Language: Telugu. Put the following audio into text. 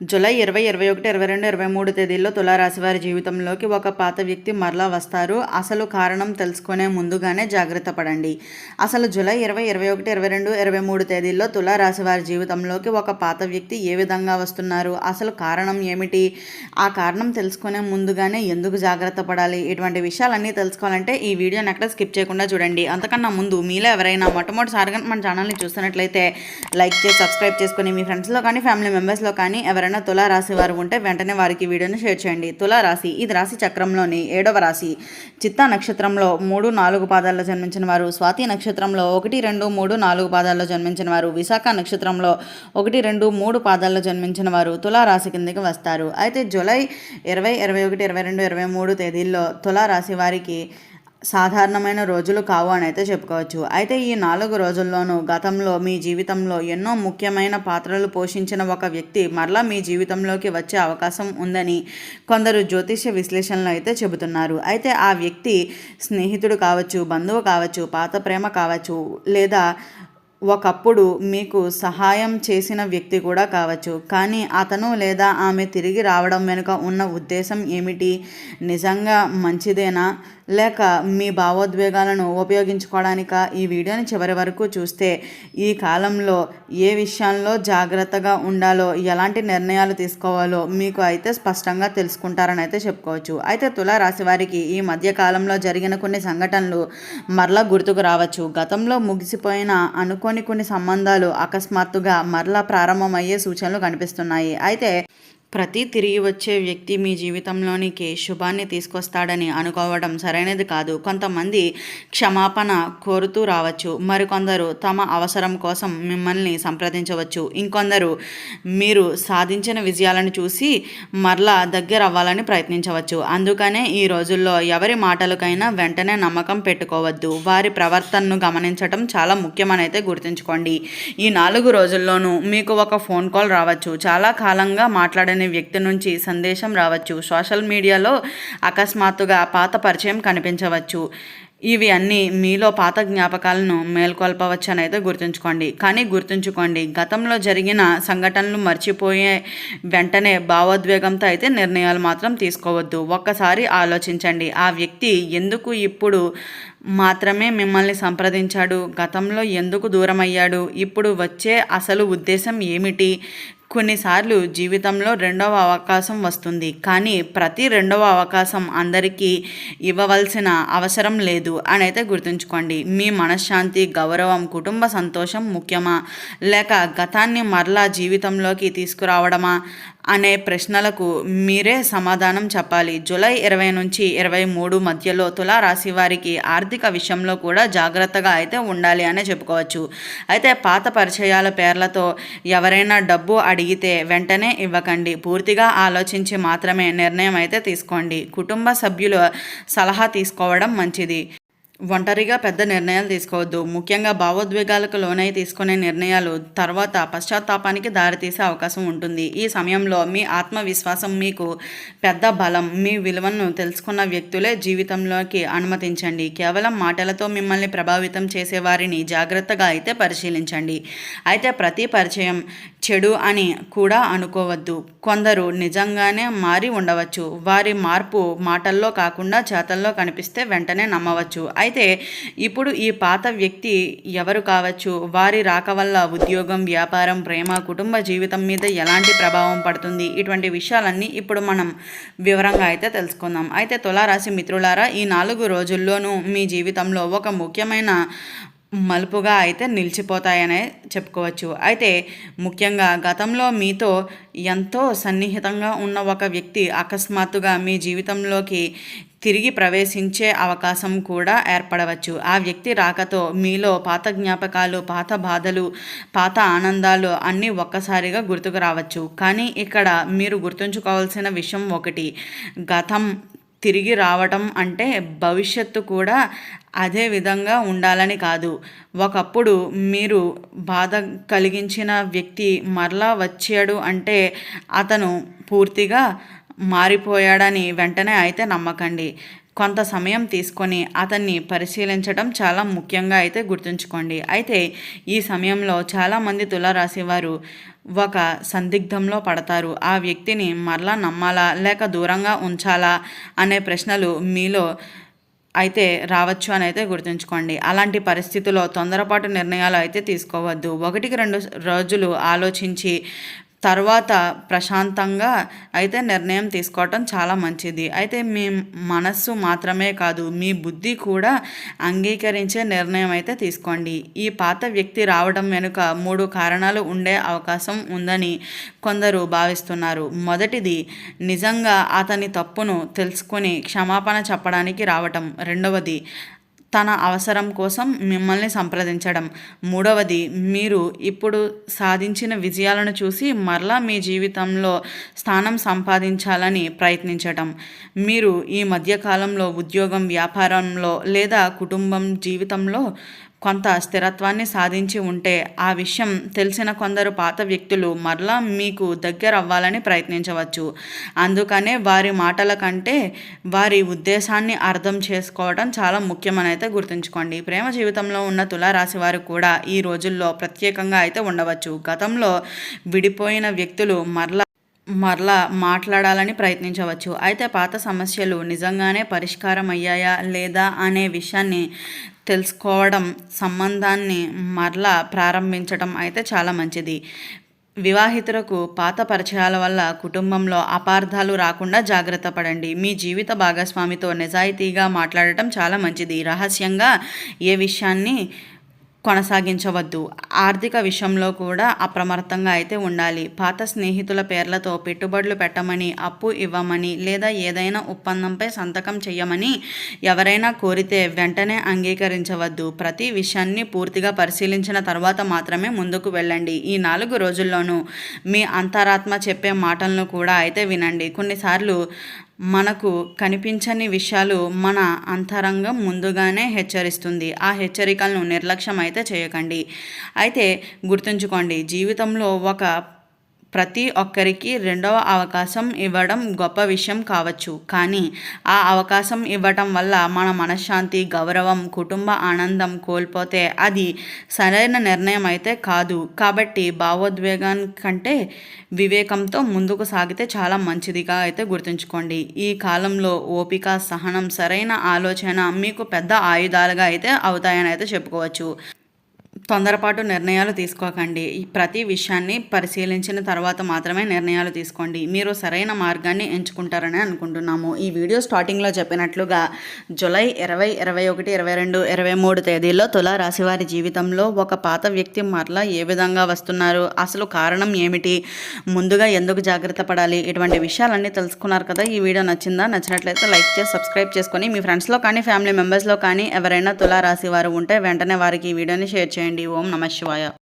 జూలై 20, 21, 22, 23 తేదీల్లో తులారాశి వారి జీవితంలోకి ఒక పాత వ్యక్తి మరలా వస్తారు. అసలు కారణం తెలుసుకునే ముందుగానే జాగ్రత్త పడండి. అసలు జూలై 20, 21, 22, 23 తేదీల్లో తులారాశి వారి జీవితంలోకి ఒక పాత వ్యక్తి ఏ విధంగా వస్తున్నారు, అసలు కారణం ఏమిటి, ఆ కారణం తెలుసుకునే ముందుగానే ఎందుకు జాగ్రత్త పడాలి, ఇటువంటి విషయాలన్నీ తెలుసుకోవాలంటే ఈ వీడియోని ఎక్కడ స్కిప్ చేయకుండా చూడండి. అంతకన్నా ముందు మీలో ఎవరైనా మొట్టమొదటిసారిగా మన ఛానల్ని చూస్తున్నట్లయితే లైక్ చేసి సబ్స్క్రైబ్ చేసుకుని మీ ఫ్రెండ్స్లో కానీ ఫ్యామిలీ మెంబర్స్లో కానీ ఎవరైనా తులారాశి వారు ఉంటే వెంటనే వారికి వీడియోని షేర్ చేయండి. తులారాశి ఇది రాశి చక్రంలోని 7వ రాశి. చిత్తా నక్షత్రంలో 3, 4 పాదాల్లో జన్మించిన వారు, స్వాతి నక్షత్రంలో 1, 2, 3, 4 పాదాల్లో జన్మించిన వారు, విశాఖ నక్షత్రంలో 1, 2, 3 పాదాల్లో జన్మించిన వారు తులారాశి కిందకి వస్తారు. అయితే జూలై 20, 21, 22, 23 తేదీల్లో తులారాశి వారికి సాధారణమైన రోజులు కావు అని అయితే చెప్పుకోవచ్చు. అయితే ఈ 4 రోజుల్లోనూ గతంలో మీ జీవితంలో ఎన్నో ముఖ్యమైన పాత్రలు పోషించిన ఒక వ్యక్తి మరలా మీ జీవితంలోకి వచ్చే అవకాశం ఉందని కొందరు జ్యోతిష్య విశ్లేషణలు అయితే చెబుతున్నారు. అయితే ఆ వ్యక్తి స్నేహితుడు కావచ్చు, బంధువు కావచ్చు, పాత ప్రేమ కావచ్చు, లేదా ఒకప్పుడు మీకు సహాయం చేసిన వ్యక్తి కూడా కావచ్చు. కానీ అతను లేదా ఆమె తిరిగి రావడం వెనుక ఉన్న ఉద్దేశం ఏమిటి? నిజంగా మంచిదేనా, లేక మీ భావోద్వేగాలను ఉపయోగించుకోవడానిక? ఈ వీడియోని చివరి వరకు చూస్తే ఈ కాలంలో ఏ విషయాల్లో జాగ్రత్తగా ఉండాలో, ఎలాంటి నిర్ణయాలు తీసుకోవాలో మీకు అయితే స్పష్టంగా తెలుసుకుంటారని అయితే చెప్పుకోవచ్చు. అయితే తులారాశి వారికి ఈ మధ్య కాలంలో జరిగిన కొన్ని సంఘటనలు మరలా గుర్తుకు రావచ్చు. గతంలో ముగిసిపోయిన కొన్ని సంబంధాలు అకస్మాత్తుగా మరలా ప్రారంభమయ్యే సూచనలు కనిపిస్తున్నాయి. అయితే ప్రతి తిరిగి వచ్చే వ్యక్తి మీ జీవితంలోనికి శుభాన్ని తీసుకొస్తాడని అనుకోవడం సరైనది కాదు. కొంతమంది క్షమాపణ కోరుతూ రావచ్చు, మరికొందరు తమ అవసరం కోసం మిమ్మల్ని సంప్రదించవచ్చు, ఇంకొందరు మీరు సాధించిన విజయాలను చూసి మరలా దగ్గర అవ్వాలని ప్రయత్నించవచ్చు. అందుకనే ఈ రోజుల్లో ఎవరి మాటలకైనా వెంటనే నమ్మకం పెట్టుకోవద్దు. వారి ప్రవర్తనను గమనించడం చాలా ముఖ్యమని అయితే గుర్తుంచుకోండి. ఈ 4 రోజుల్లోనూ మీకు ఒక ఫోన్ కాల్ రావచ్చు, చాలా కాలంగా మాట్లాడని వ్యక్తి నుంచి సందేశం రావచ్చు, సోషల్ మీడియాలో అకస్మాత్తుగా పాత పరిచయం కనిపించవచ్చు. ఇవి అన్నీ మీలో పాత జ్ఞాపకాలను మేల్కొల్పవచ్చు అని అయితే గుర్తుంచుకోండి. కానీ గుర్తుంచుకోండి, గతంలో జరిగిన సంఘటనలు మర్చిపోయే వెంటనే భావోద్వేగంతో అయితే నిర్ణయాలు మాత్రం తీసుకోవద్దు. ఒక్కసారి ఆలోచించండి, ఆ వ్యక్తి ఎందుకు ఇప్పుడు మాత్రమే మిమ్మల్ని సంప్రదించాడు, గతంలో ఎందుకు దూరమయ్యాడు, ఇప్పుడు వచ్చే అసలు ఉద్దేశం ఏమిటి? కొన్నిసార్లు జీవితంలో రెండవ అవకాశం వస్తుంది, కానీ ప్రతి రెండవ అవకాశం అందరికీ ఇవ్వవలసిన అవసరం లేదు అని అయితే గుర్తుంచుకోండి. మీ మనశ్శాంతి, గౌరవం, కుటుంబ సంతోషం ముఖ్యమా, లేక గతాన్ని మరలా జీవితంలోకి తీసుకురావడమా అనే ప్రశ్నలకు మీరే సమాధానం చెప్పాలి. జూలై 20 నుంచి 23 మధ్యలో తులారాశి వారికి ఆర్థిక విషయంలో కూడా జాగ్రత్తగా అయితే ఉండాలి అనే చెప్పుకోవచ్చు. అయితే పాత పరిచయాల పేర్లతో ఎవరైనా డబ్బు అడిగితే వెంటనే ఇవ్వకండి. పూర్తిగా ఆలోచించి మాత్రమే నిర్ణయం అయితే తీసుకోండి. కుటుంబ సభ్యుల సలహా తీసుకోవడం మంచిది. ఒంటరిగా పెద్ద నిర్ణయాలు తీసుకోవద్దు. ముఖ్యంగా భావోద్వేగాలకు లోనై తీసుకునే నిర్ణయాలు తర్వాత పశ్చాత్తాపానికి దారితీసే అవకాశం ఉంటుంది. ఈ సమయంలో మీ ఆత్మవిశ్వాసం మీకు పెద్ద బలం. మీ విలువను తెలుసుకున్న వ్యక్తులే జీవితంలోకి అనుమతించండి. కేవలం మాటలతో మిమ్మల్ని ప్రభావితం చేసేవారిని జాగ్రత్తగా అయితే పరిశీలించండి. అయితే ప్రతి పరిచయం చెడు అని కూడా అనుకోవద్దు. కొందరు నిజంగానే మారి ఉండవచ్చు. వారి మార్పు మాటల్లో కాకుండా చేతల్లో కనిపిస్తే వెంటనే నమ్మవచ్చు. అయితే ఇప్పుడు ఈ పాత వ్యక్తి ఎవరు కావచ్చు, వారి రాక వల్ల ఉద్యోగం, వ్యాపారం, ప్రేమ, కుటుంబ జీవితం మీద ఎలాంటి ప్రభావం పడుతుంది, ఇటువంటి విషయాలన్నీ ఇప్పుడు మనం వివరంగా అయితే తెలుసుకుందాం. అయితే తులారాశి మిత్రులారా, ఈ 4 రోజుల్లోనూ మీ జీవితంలో ఒక ముఖ్యమైన మలుపుగా అయితే నిలిచిపోతాయనే చెప్పుకోవచ్చు. అయితే ముఖ్యంగా గతంలో మీతో ఎంతో సన్నిహితంగా ఉన్న ఒక వ్యక్తి అకస్మాత్తుగా మీ జీవితంలోకి తిరిగి ప్రవేశించే అవకాశం కూడా ఏర్పడవచ్చు. ఆ వ్యక్తి రాకతో మీలో పాత జ్ఞాపకాలు, పాత బాధలు, పాత ఆనందాలు అన్నీ ఒక్కసారిగా గుర్తుకు రావచ్చు. కానీ ఇక్కడ మీరు గుర్తుంచుకోవాల్సిన విషయం ఒకటి, గతం తిరిగి రావటం అంటే భవిష్యత్తు కూడా అదే విధంగా ఉండాలని కాదు. ఒకప్పుడు మీరు బాధ కలిగించిన వ్యక్తి మరలా వచ్చాడు అంటే అతను పూర్తిగా మారిపోయాడని వెంటనే అయితే నమ్మకండి. కొంత సమయం తీసుకొని అతన్ని పరిశీలించడం చాలా ముఖ్యంగా అయితే గుర్తుంచుకోండి. అయితే ఈ సమయంలో చాలామంది తులారాశి వారు ఒక సందిగ్ధంలో పడతారు. ఆ వ్యక్తిని మరలా నమ్మాలా లేక దూరంగా ఉంచాలా అనే ప్రశ్నలు మీలో అయితే రావచ్చు అని అయితే గుర్తుంచుకోండి. అలాంటి పరిస్థితుల్లో తొందరపాటు నిర్ణయాలు అయితే తీసుకోవద్దు. 1-2 రోజులు ఆలోచించి తర్వాత ప్రశాంతంగా అయితే నిర్ణయం తీసుకోవటం చాలా మంచిది. అయితే మీ మనస్సు మాత్రమే కాదు, మీ బుద్ధి కూడా అంగీకరించే నిర్ణయం అయితే తీసుకోండి. ఈ పాత వ్యక్తి రావడం వెనుక 3 కారణాలు ఉండే అవకాశం ఉందని కొందరు భావిస్తున్నారు. మొదటిది, నిజంగా అతని తప్పును తెలుసుకొని క్షమాపణ చెప్పడానికి రావటం. రెండవది, తన అవసరం కోసం మిమ్మల్ని సంప్రదించడం. మూడవది, మీరు ఇప్పుడు సాధించిన విజయాలను చూసి మరలా మీ జీవితంలో స్థానం సంపాదించాలని ప్రయత్నించటం. మీరు ఈ మధ్యకాలంలో ఉద్యోగం, వ్యాపారంలో లేదా కుటుంబం జీవితంలో కొంత స్థిరత్వాన్ని సాధించి ఉంటే ఆ విషయం తెలిసిన కొందరు పాత వ్యక్తులు మరలా మీకు దగ్గర అవ్వాలని ప్రయత్నించవచ్చు. అందుకనే వారి మాటల కంటే వారి ఉద్దేశాన్ని అర్థం చేసుకోవడం చాలా ముఖ్యమని అయితే గుర్తుంచుకోండి. ప్రేమ జీవితంలో ఉన్న తులారాశి వారు కూడా ఈ రోజుల్లో ప్రత్యేకంగా అయితే ఉండవచ్చు. గతంలో విడిపోయిన వ్యక్తులు మరలా మాట్లాడాలని ప్రయత్నించవచ్చు. అయితే పాత సమస్యలు నిజంగానే పరిష్కారం అయ్యాయా లేదా అనే విషయాన్ని తెలుసుకోవడం, సంబంధాన్ని మరలా ప్రారంభించడం అయితే చాలా మంచిది. వివాహితులకు పాత పరిచయాల వల్ల కుటుంబంలో అపార్థాలు రాకుండా జాగ్రత్త పడండి. మీ జీవిత భాగస్వామితో నిజాయితీగా మాట్లాడటం చాలా మంచిది. రహస్యంగా ఏ విషయాన్ని కొనసాగించవద్దు. ఆర్థిక విషయంలో కూడా అప్రమత్తంగా అయితే ఉండాలి. పాత స్నేహితుల పేర్లతో పెట్టుబడులు పెట్టమని, అప్పు ఇవ్వమని లేదా ఏదైనా ఒప్పందంపై సంతకం చేయమని ఎవరైనా కోరితే వెంటనే అంగీకరించవద్దు. ప్రతి విషయాన్ని పూర్తిగా పరిశీలించిన తర్వాత మాత్రమే ముందుకు వెళ్ళండి. ఈ 4 రోజుల్లోనూ మీ అంతరాత్మ చెప్పే మాటలను కూడా అయితే వినండి. కొన్నిసార్లు మనకు కనిపించని విషయాలు మన అంతరంగం ముందుగానే హెచ్చరిస్తుంది. ఆ హెచ్చరికలను నిర్లక్ష్యం అయితే చేయకండి. అయితే గుర్తుంచుకోండి, జీవితంలో ప్రతి ఒక్కరికి రెండవ అవకాశం ఇవ్వడం గొప్ప విషయం కావచ్చు. కానీ ఆ అవకాశం ఇవ్వటం వల్ల మన మనశ్శాంతి, గౌరవం, కుటుంబ ఆనందం కోల్పోతే అది సరైన నిర్ణయం అయితే కాదు. కాబట్టి భావోద్వేగం కంటే వివేకంతో ముందుకు సాగితే చాలా మంచిదిగా అయితే గుర్తుంచుకోండి. ఈ కాలంలో ఓపిక, సహనం, సరైన ఆలోచన మీకు పెద్ద ఆయుధాలుగా అయితే అవుతాయని అయితే చెప్పుకోవచ్చు. తొందరపాటు నిర్ణయాలు తీసుకోకండి. ప్రతి విషయాన్ని పరిశీలించిన తర్వాత మాత్రమే నిర్ణయాలు తీసుకోండి. మీరు సరైన మార్గాన్ని ఎంచుకుంటారని అనుకుంటున్నాము. ఈ వీడియో స్టార్టింగ్లో చెప్పినట్లుగా జూలై 20, 21, 22, 23 తేదీల్లో తులారాశి వారి జీవితంలో ఒక పాత వ్యక్తి మరలా ఏ విధంగా వస్తున్నారు, అసలు కారణం ఏమిటి, ముందుగా ఎందుకు జాగ్రత్త పడాలి, ఇటువంటి విషయాలన్నీ తెలుసుకున్నారు కదా. ఈ వీడియో నచ్చిందా? నచ్చినట్లయితే లైక్ చేసి సబ్స్క్రైబ్ చేసుకొని మీ ఫ్రెండ్స్లో కానీ ఫ్యామిలీ మెంబర్స్లో కానీ ఎవరైనా తులారాశి వారు ఉంటే వెంటనే వారికి ఈ వీడియోని షేర్ చేయండి. ఓం నమః శివాయ.